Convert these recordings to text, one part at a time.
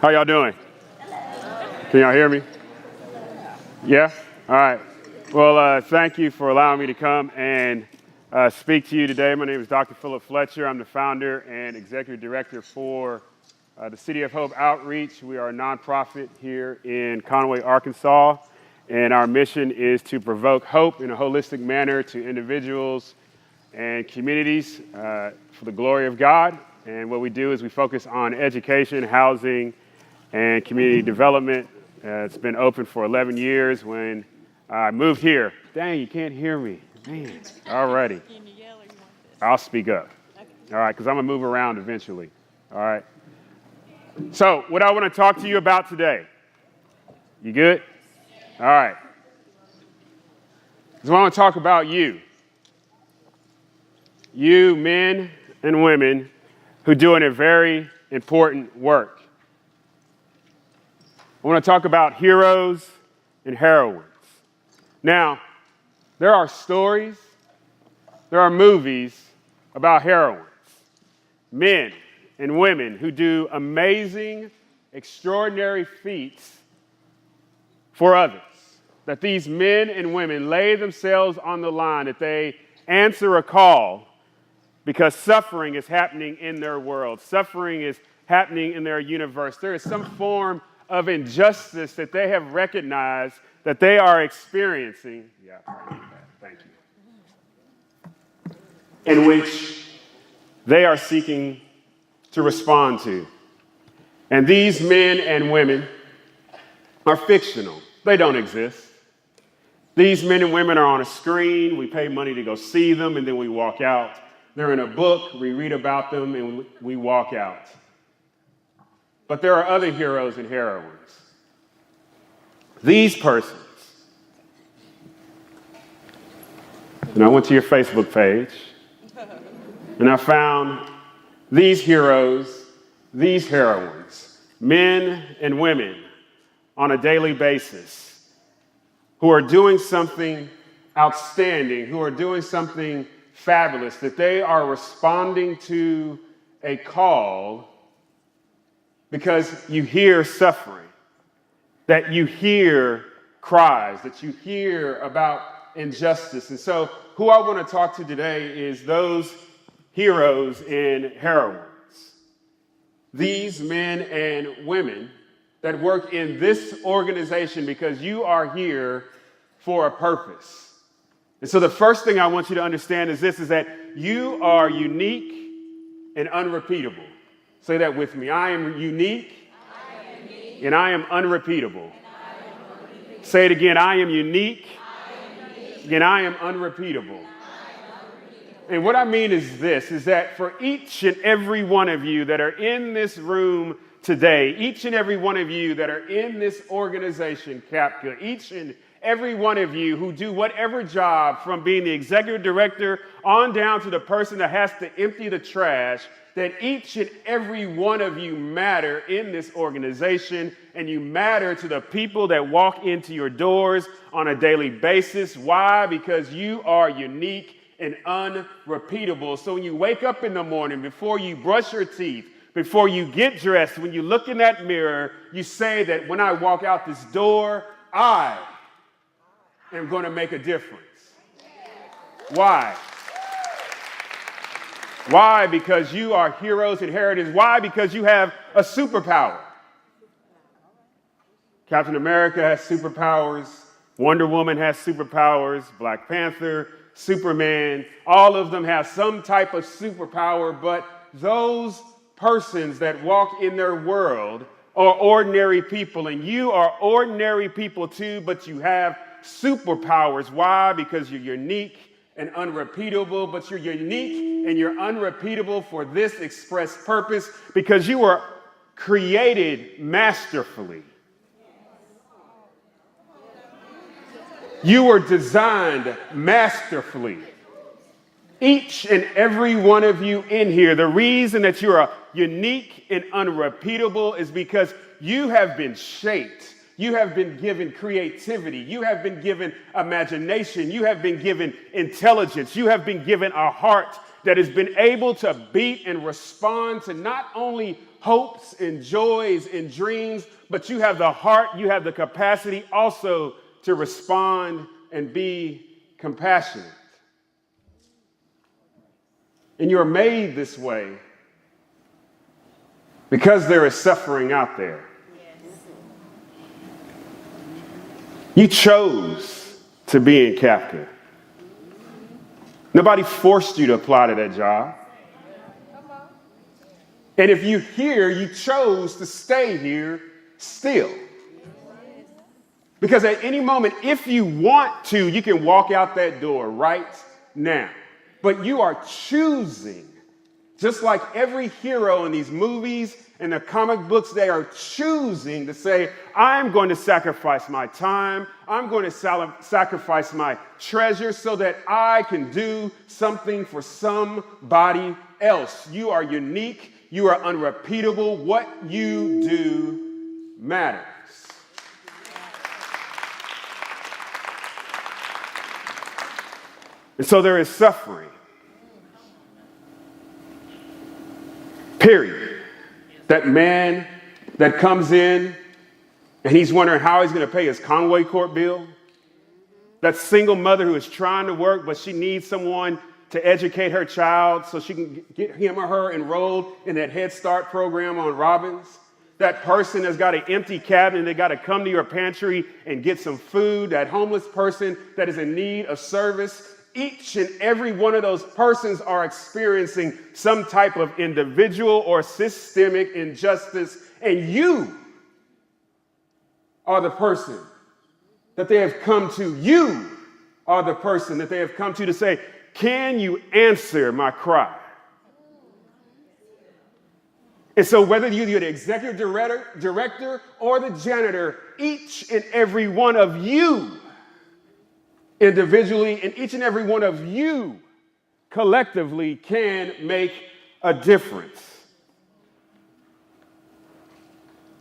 How y'all doing? Can y'all hear me? Yeah? All right. Well, thank you for allowing me to come and speak to you today. My name is Dr. Philip Fletcher. I'm the founder and executive director for the City of Hope Outreach. We are a nonprofit here in Conway, Arkansas, and our mission is to provoke hope in a holistic manner to individuals and communities for the glory of God. And what we do is we focus on education, housing, and community development. It's been open for 11 years. When I moved here, dang, you can't hear me. Man, all righty. I'll speak up. All right, because I'm going to move around eventually. All right. So what I want to talk to you about today. You good? All right. So I want to talk about you. You men and women who are doing a very important work. I want to talk about heroes and heroines. Now, there are stories, there are movies about heroines, men and women who do amazing, extraordinary feats for others. That these men and women lay themselves on the line, that they answer a call because suffering is happening in their world. Suffering is happening in their universe. There is some form of injustice that they have recognized that they are experiencing. Yeah, thank you. In which they are seeking to respond to. And these men and women are fictional. They don't exist. These men and women are on a screen. We pay money to go see them, and then we walk out. They're in a book. We read about them, and we walk out. But there are other heroes and heroines. These persons. And I went to your Facebook page, and I found these heroes, these heroines, men and women on a daily basis who are doing something outstanding, who are doing something fabulous, that they are responding to a call because you hear suffering, that you hear cries, that you hear about injustice. And so who I want to talk to today is those heroes and heroines. These men and women that work in this organization because you are here for a purpose. And so the first thing I want you to understand is this, is that you are unique and unrepeatable. Say that with me. I am unique, and I am unrepeatable. Say it again. I am unique, and I am unrepeatable. And what I mean is this, is that for each and every one of you that are in this room today, each and every one of you that are in this organization, CAPCA, each and every one of you who do whatever job, from being the executive director on down to the person that has to empty the trash, that each and every one of you matter in this organization, and you matter to the people that walk into your doors on a daily basis. Why? Because you are unique and unrepeatable. So when you wake up in the morning, before you brush your teeth, before you get dressed, when you look in that mirror, you say that when I walk out this door, I am going to make a difference. Why? Why? Because you are heroes and heroines. Why? Because you have a superpower. Captain America has superpowers. Wonder Woman has superpowers. Black Panther, Superman, all of them have some type of superpower, but those persons that walk in their world are ordinary people, and you are ordinary people too, but you have superpowers. Why? Because you're unique and unrepeatable, but you're unique and you're unrepeatable for this express purpose, because you were created masterfully. You were designed masterfully. Each and every one of you in here, the reason that you are unique and unrepeatable is because you have been shaped. You have been given creativity. You have been given imagination. You have been given intelligence. You have been given a heart that has been able to beat and respond to not only hopes and joys and dreams, but you have the heart, you have the capacity also to respond and be compassionate. And you're made this way because there is suffering out there. You chose to be in CAPCA. Nobody forced you to apply to that job. And if you're here, you chose to stay here still. Because at any moment, if you want to, you can walk out that door right now. But you are choosing, just like every hero in these movies and the comic books, they are choosing to say, I'm going to sacrifice my time, I'm going to sacrifice my treasure so that I can do something for somebody else. You are unique, you are unrepeatable. What you do matters. And so there is suffering. Period. That man that comes in and he's wondering how he's going to pay his Conway court bill. That single mother who is trying to work, but she needs someone to educate her child so she can get him or her enrolled in that Head Start program on Robbins. That person that's got an empty cabinet, they got to come to your pantry and get some food. That homeless person that is in need of service. Each and every one of those persons are experiencing some type of individual or systemic injustice, and you are the person that they have come to. You are the person that they have come to say, can you answer my cry? And so whether you're the executive director or the janitor, each and every one of you individually, and each and every one of you collectively can make a difference.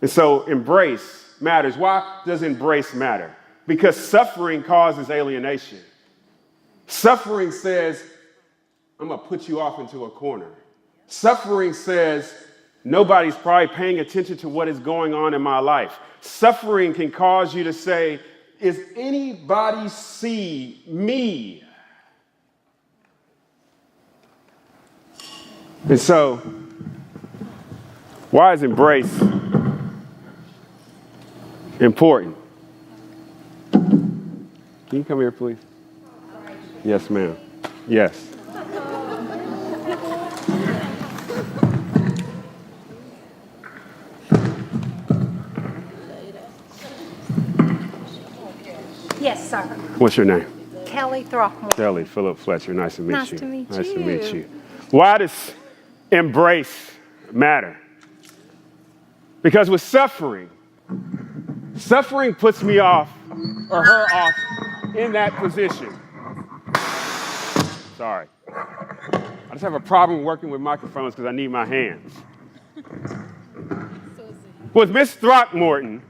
And so embrace matters. Why does embrace matter? Because suffering causes alienation. Suffering says, I'm going to put you off into a corner. Suffering says, nobody's probably paying attention to what is going on in my life. Suffering can cause you to say, is anybody see me? And so, why is embrace important? Can you come here, please? Yes, ma'am. Yes. Yes, sir. What's your name? Kelly Throckmorton. Kelly Phillip Fletcher. Nice to meet you. Nice to meet Nice you. to meet you. Why does embrace matter? Because with suffering puts me off or her off in that position. Sorry. I just have a problem working with microphones because I need my hands. With Miss Throckmorton,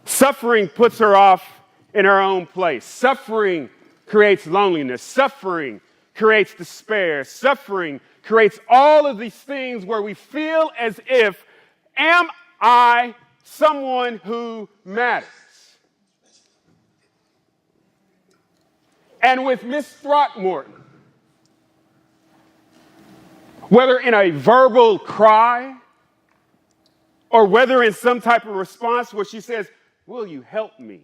suffering puts her off in her own place. Suffering creates loneliness. Suffering creates despair. Suffering creates all of these things where we feel as if, am I someone who matters? And with Miss Throckmorton, whether in a verbal cry or whether in some type of response where she says, will you help me?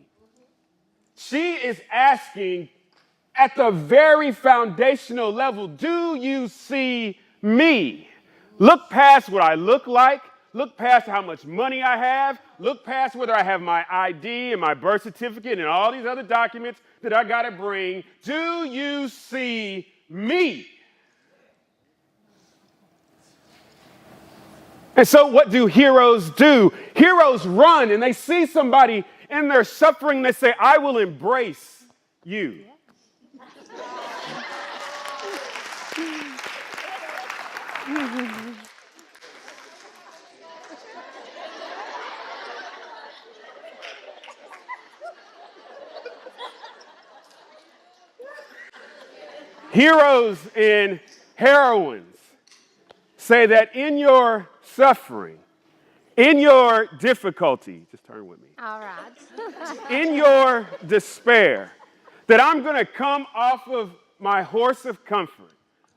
She is asking at the very foundational level, do you see me? Look past what I look like. Look past how much money I have. Look past whether I have my ID and my birth certificate and all these other documents that I got to bring. Do you see me? And so what do heroes do? Heroes run and they see somebody in their suffering. They say, I will embrace you. Heroes and heroines say that in your suffering, in your difficulty, just turn with me, All right. in your despair, that I'm going to come off of my horse of comfort.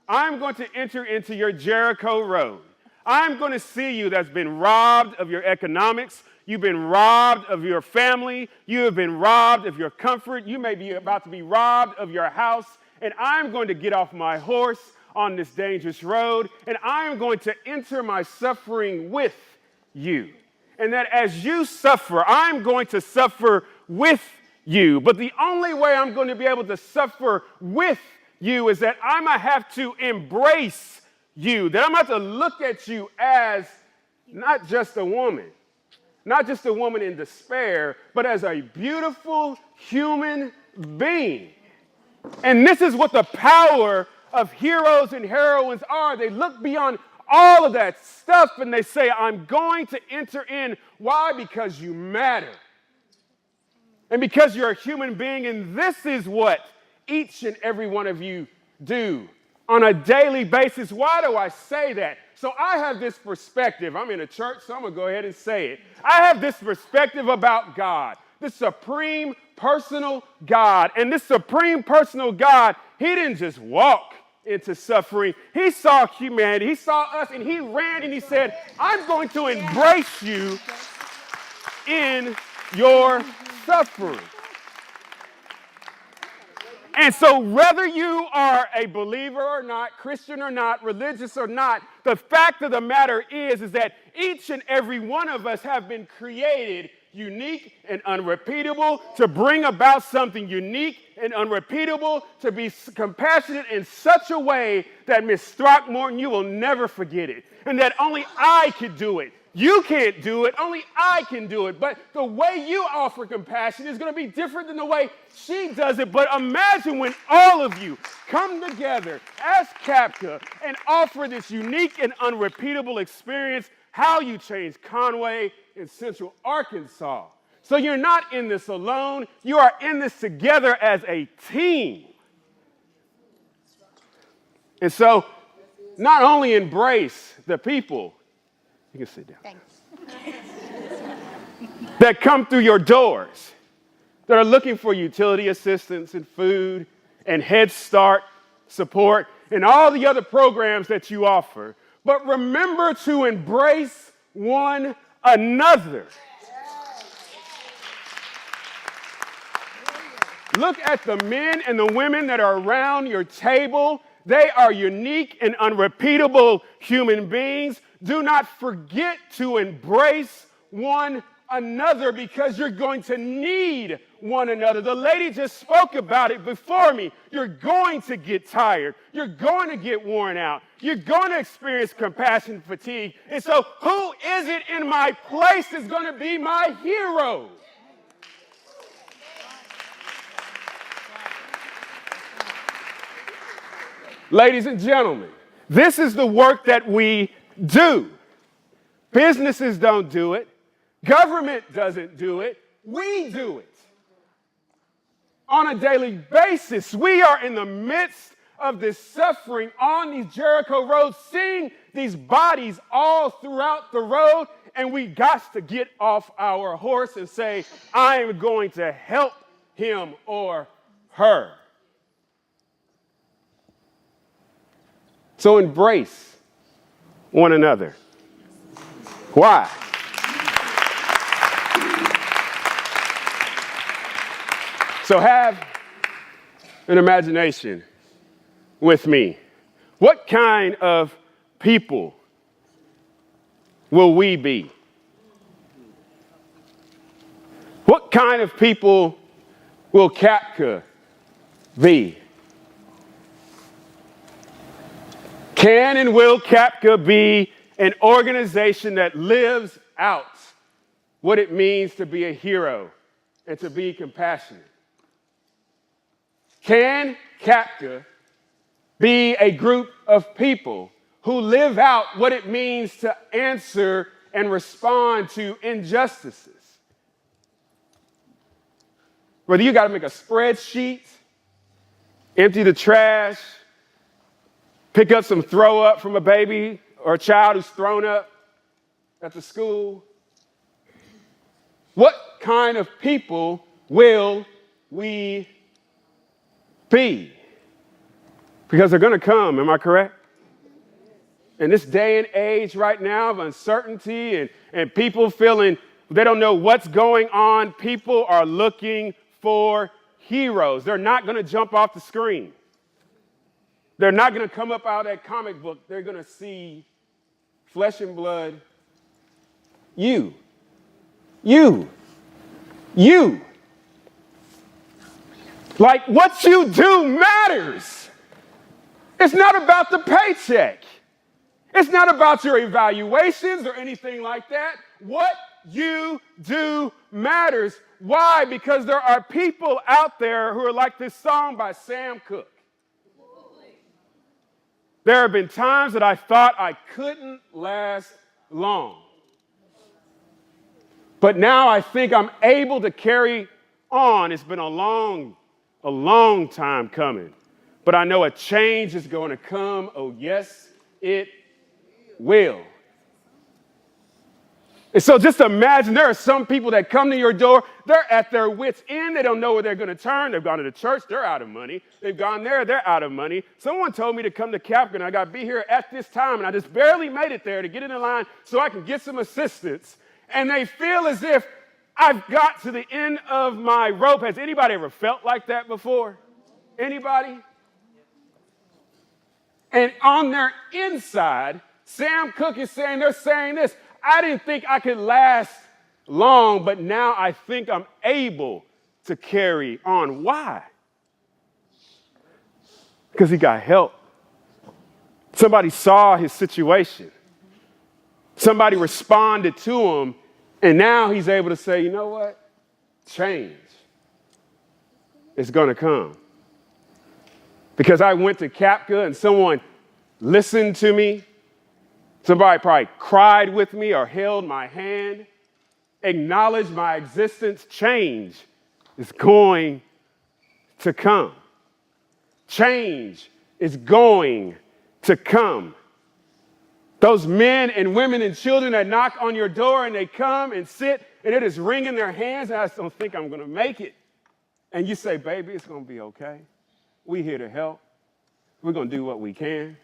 I'm going to enter into your Jericho road. I'm going to see you that's been robbed of your economics. You've been robbed of your family. You have been robbed of your comfort. You may be about to be robbed of your house. And I'm going to get off my horse on this dangerous road, and I'm going to enter my suffering with you. And that as you suffer, I'm going to suffer with you. But the only way I'm going to be able to suffer with you is that I'm going to have to embrace you, that I'm going to have to look at you as not just a woman in despair, but as a beautiful human being. And this is what the power of heroes and heroines are. They look beyond all of that stuff and they say, I'm going to enter in. Why? Because you matter. And because you're a human being, and this is what each and every one of you do on a daily basis. Why do I say that? So I have this perspective. I'm in a church, so I'm going to go ahead and say it. I have this perspective about God, the supreme personal God. And this supreme personal God, he didn't just walk into suffering. He saw humanity. He saw us, and he ran and he said, I'm going to embrace you in your suffering. And so whether you are a believer or not, Christian or not, religious or not, the fact of the matter is that each and every one of us have been created unique and unrepeatable to bring about something unique and unrepeatable, to be compassionate in such a way that Miss Throckmorton, you will never forget it. And that only I could do it. You can't do it. Only I can do it. But the way you offer compassion is going to be different than the way she does it. But imagine when all of you come together as CAPCA and offer this unique and unrepeatable experience, how you change Conway in Central Arkansas. So you're not in this alone. You are in this together as a team. And so not only embrace the people, you can sit down, Thanks. that come through your doors, that are looking for utility assistance and food and Head Start support and all the other programs that you offer, but remember to embrace one another. Look at the men and the women that are around your table. They are unique and unrepeatable human beings. Do not forget to embrace one another because you're going to need one another. The lady just spoke about it before me. You're going to get tired. You're going to get worn out. You're going to experience compassion fatigue. And so who is it in my place is going to be my hero? Ladies and gentlemen, this is the work that we do. Businesses don't do it. Government doesn't do it. We do it. On a daily basis, we are in the midst of this suffering on these Jericho roads, seeing these bodies all throughout the road, and we got to get off our horse and say, I am going to help him or her. So embrace one another. Why? So have an imagination with me. What kind of people will we be? What kind of people will CAPCA be? Can and will CAPCA be an organization that lives out what it means to be a hero and to be compassionate? Can CAPCA be a group of people who live out what it means to answer and respond to injustices? Whether you got to make a spreadsheet, empty the trash, pick up some throw up from a baby or a child who's thrown up at the school? What kind of people will we be? Because they're going to come, am I correct? In this day and age right now of uncertainty and people feeling they don't know what's going on, people are looking for heroes. They're not going to jump off the screen. They're not going to come up out of that comic book. They're going to see flesh and blood. You. Like what you do matters. It's not about the paycheck. It's not about your evaluations or anything like that. What you do matters. Why? Because there are people out there who are like this song by Sam Cooke. There have been times that I thought I couldn't last long. But now I think I'm able to carry on. It's been a long time coming. But I know a change is going to come. Oh, yes, it will. And so just imagine there are some people that come to your door. They're at their wits' end. They don't know where they're going to turn. They've gone to the church. They're out of money. They've gone there. They're out of money. Someone told me to come to CAPCA, and I got to be here at this time. And I just barely made it there to get in the line so I can get some assistance. And they feel as if I've got to the end of my rope. Has anybody ever felt like that before? Anybody? And on their inside, Sam Cooke is saying, they're saying this. I didn't think I could last long, but now I think I'm able to carry on. Why? Because he got help. Somebody saw his situation. Somebody responded to him, and now he's able to say, you know what? Change is going to come. Because I went to CAPCA and someone listened to me. Somebody probably cried with me or held my hand, acknowledged my existence. Change is going to come. Change is going to come. Those men and women and children that knock on your door and they come and sit and it is wringing their hands and I just don't think I'm going to make it. And you say, baby, it's going to be okay. We're here to help. We're going to do what we can.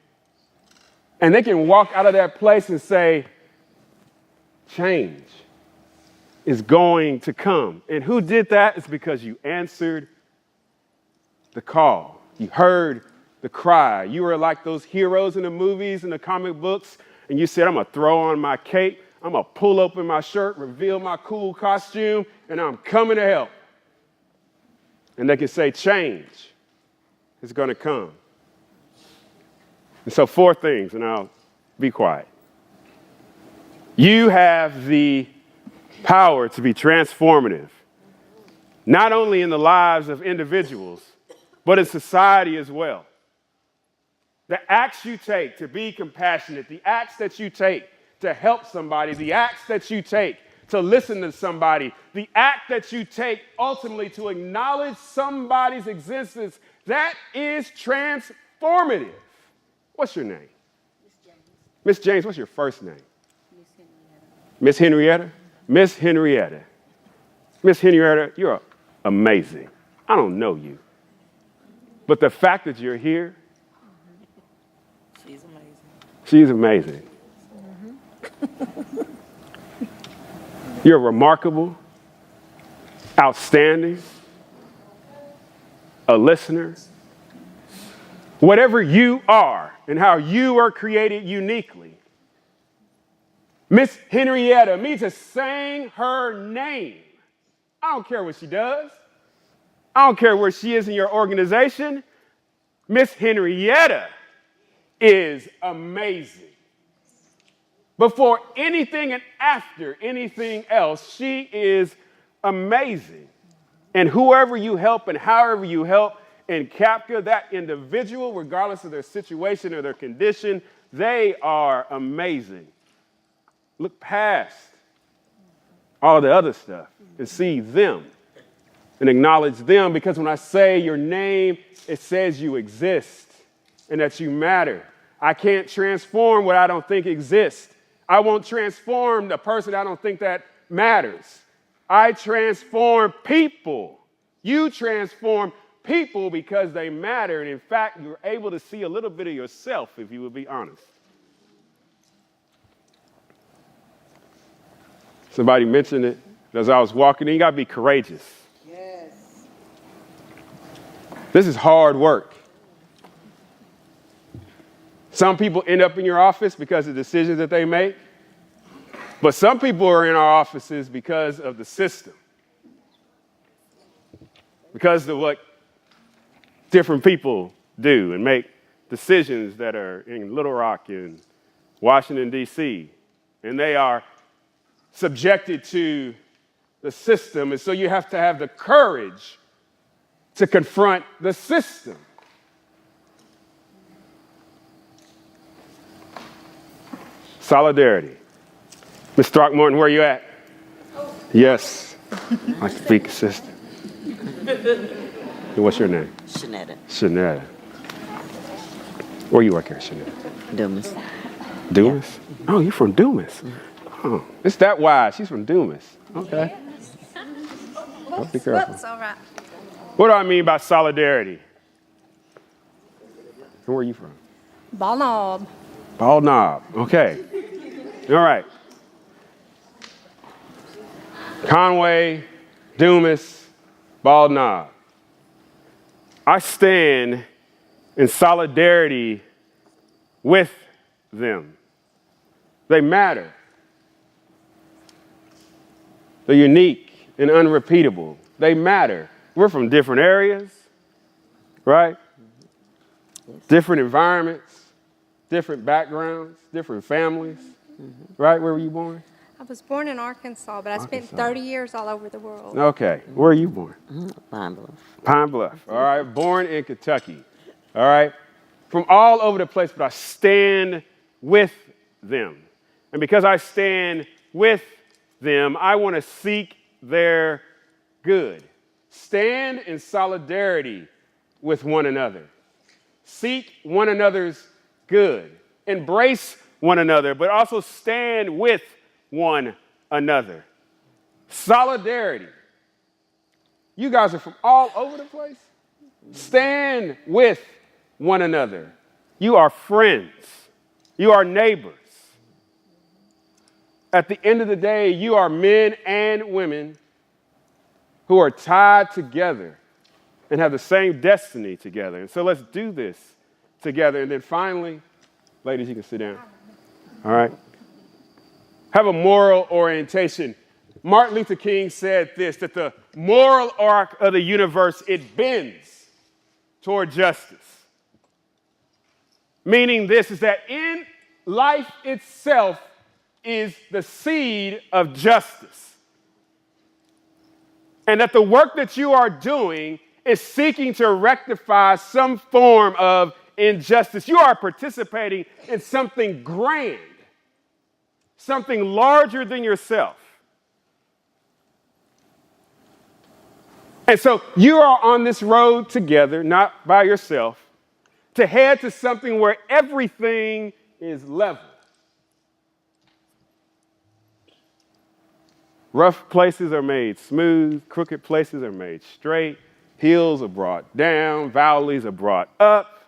And they can walk out of that place and say, change is going to come. And who did that? It's because you answered the call. You heard the cry. You were like those heroes in the movies and the comic books, and you said, I'm going to throw on my cape, I'm going to pull open my shirt, reveal my cool costume, and I'm coming to help. And they can say, change is going to come. And so 4 things, and I'll be quiet. You have the power to be transformative, not only in the lives of individuals, but in society as well. The acts you take to be compassionate, the acts that you take to help somebody, the acts that you take to listen to somebody, the act that you take ultimately to acknowledge somebody's existence, that is transformative. What's your name? Miss James, what's your first name? Miss Henrietta. Miss Henrietta. Miss Henrietta, you're amazing. I don't know you. But the fact that you're here, she's amazing. She's amazing. You're remarkable, outstanding, a listener. Whatever you are and how you are created uniquely, Miss Henrietta, me just saying her name, I don't care what she does. I don't care where she is in your organization. Miss Henrietta is amazing. Before anything and after anything else, she is amazing. And whoever you help and however you help in CAPCA, that individual, regardless of their situation or their condition, they are amazing. Look past all the other stuff and see them and acknowledge them, because when I say your name, it says you exist and that you matter I can't transform what I don't think exists. I won't transform the person I don't think that matters. I transform people. You transform people because they matter. And in fact, you're able to see a little bit of yourself if you would be honest. Somebody mentioned it as I was walking in. You got to be courageous. Yes. This is hard work. Some people end up in your office because of decisions that they make. But some people are in our offices because of the system. Because of what different people do and make decisions that are in Little Rock and Washington, D.C. And they are subjected to the system. And so you have to have the courage to confront the system. Solidarity. Ms. Throckmorton, where are you at? Oh. Yes. My speak assistant. What's your name? Shanetta. Shanetta. Where you work here, Shanetta? Dumas. Dumas? Yeah. Oh, you're from Dumas. Oh, it's that wide. She's from Dumas. Okay. Oh, be careful. Whoops, all right. What do I mean by solidarity? And where are you from? Ball knob. Bald Knob. Okay. All right. Conway, Dumas, Bald Knob. I stand in solidarity with them. They matter. They're unique and unrepeatable. They matter. We're from different areas, right? Different environments, different backgrounds, different families, right? Where were you born? I was born in Arkansas, but I spent 30 years all over the world. Okay. Where are you born? Pine Bluff. Pine Bluff. All right. Born in Kentucky. All right. From all over the place, but I stand with them. And because I stand with them, I want to seek their good. Stand in solidarity with one another. Seek one another's good. Embrace one another, but also stand with one another. Solidarity. You guys are from all over the place. Stand with one another. You are friends. You are neighbors. At the end of the day, you are men and women who are tied together and have the same destiny together. And so let's do this together. And then finally, ladies, you can sit down. All right. Have a moral orientation. Martin Luther King said this, that the moral arc of the universe, it bends toward justice. Meaning this is that in life itself is the seed of justice. And that the work that you are doing is seeking to rectify some form of injustice. You are participating in something grand, something larger than yourself. And so you are on this road together, not by yourself, to head to something where everything is level. Rough places are made smooth, crooked places are made straight, hills are brought down, valleys are brought up,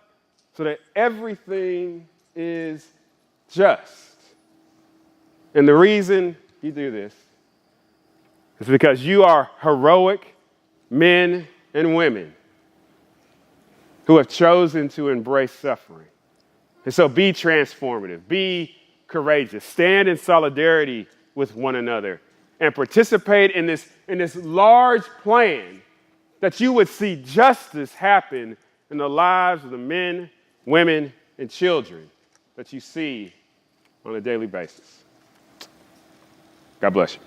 so that everything is just. And the reason you do this is because you are heroic men and women who have chosen to embrace suffering. And so be transformative, be courageous, stand in solidarity with one another, and participate in this large plan that you would see justice happen in the lives of the men, women, and children that you see on a daily basis. God bless you.